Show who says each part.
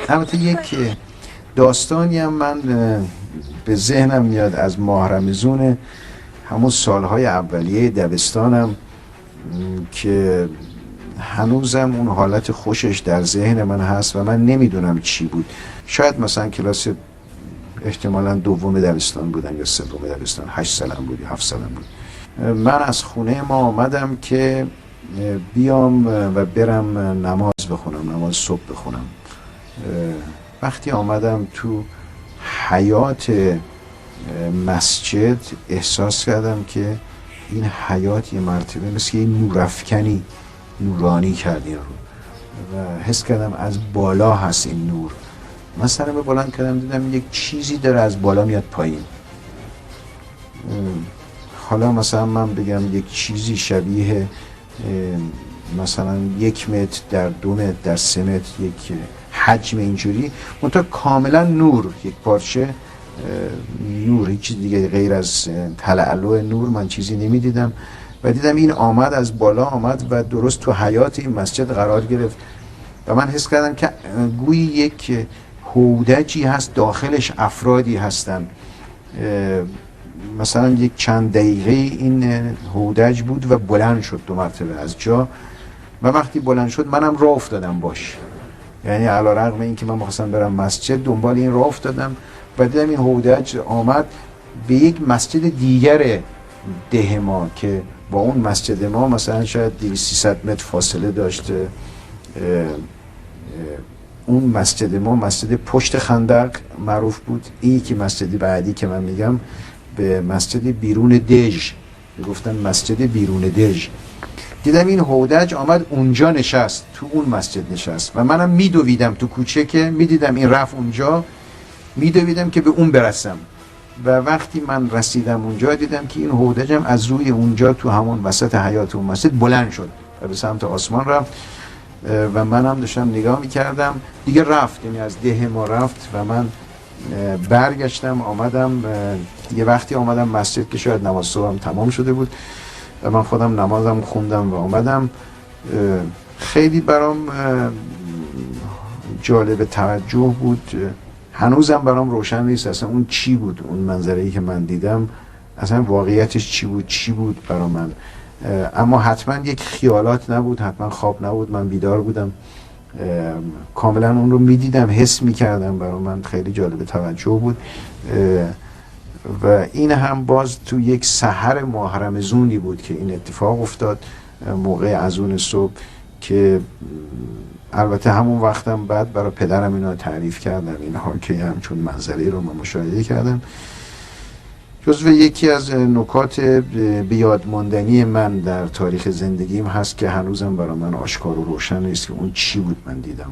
Speaker 1: البته یک داستانی هم من به ذهنم میاد از ماه رمضان همون سالهای اولیه دبستانم که هنوزم اون حالت خوشش در ذهن من هست و من نمیدونم چی بود. شاید مثلا کلاس احتمالاً دوم دبستان بودن یا سوم دبستان، 8 سالم بود یا 7 سالم بود. من از خونه ما آمدم که بیام و برم نماز بخونم، نماز صبح بخونم. وقتی آمدم تو حیاط مسجد احساس کردم که این حیاط یه مرتبه مثل یه نورافکنی نورانی کرد این رو و حس کردم از بالا هست این نور. من سرم بلند کردم دیدم یک چیزی داره از بالا میاد پایین. حالا مثلا من بگم یک چیزی شبیه مثلا 1 متر در 2 متر در 3 متر، یک حجم اینجوری، منتها کاملا نور، یک پارچه نور، هیچ دیگه غیر از تلالو نور من چیزی نمیدیدم و دیدم این آمد از بالا آمد و درست تو حیاط این مسجد قرار گرفت و من حس کردم که گویی یک هودجی هست داخلش افرادی هستن. مثلا یک چند دقیقه این هودج بود و بلند شد 2 مرتبه از جا و وقتی بلند شد منم راه افتادم باش، یعنی علیرغم اینکه من می‌خواستم برم مسجد دنبال این راه افتادم و دیدم این هودج آمد به یک مسجد دیگر ده ما که با اون مسجد ما مثلا شاید 200-300 متر فاصله داشته. اون مسجد ما مسجد پشت خندق معروف بود، این که مسجد بعدی که من میگم به مسجد بیرون دژ گفتن، مسجد بیرون دژ. دیدم این هودج آمد اونجا نشست، تو اون مسجد نشست و منم میدویدم تو کوچه که میدیدم این رفت اونجا، میدویدم که به اون برسم و وقتی من رسیدم اونجا دیدم که این هودجم از روی اونجا تو همون وسط حیاط اون مسجد بلند شد و به سمت آسمان رفت و منم داشتم نگاه میکردم دیگه رفت، یعنی از ده ما رفت و من برگشتم آمدم دیگه. وقتی آمدم مسجد که شاید نماز صبحم تمام شده بود و من خودم نمازم خوندم و آمدم. خیلی برام جالب توجه بود، هنوزم برام روشن نیست اصلا اون چی بود، اون منظره‌ای که من دیدم اصلا واقعیتش چی بود برا من. اما حتما یک خیالات نبود، حتما خواب نبود، من بیدار بودم، کاملا اون رو میدیدم، حس میکردم. برای من خیلی جالب توجه بود و این هم باز تو یک سحر ماه رمضانی بود که این اتفاق افتاد، موقع اذان صبح، که البته همون وقتم بعد برای پدرم اینا تعریف کردم، اینها که همچون منظری رو من مشاهده کردم. جزو یکی از نکات بیادماندنی من در تاریخ زندگیم هست که هنوزم برای من آشکار و روشن نیست که اون چی بود من دیدم.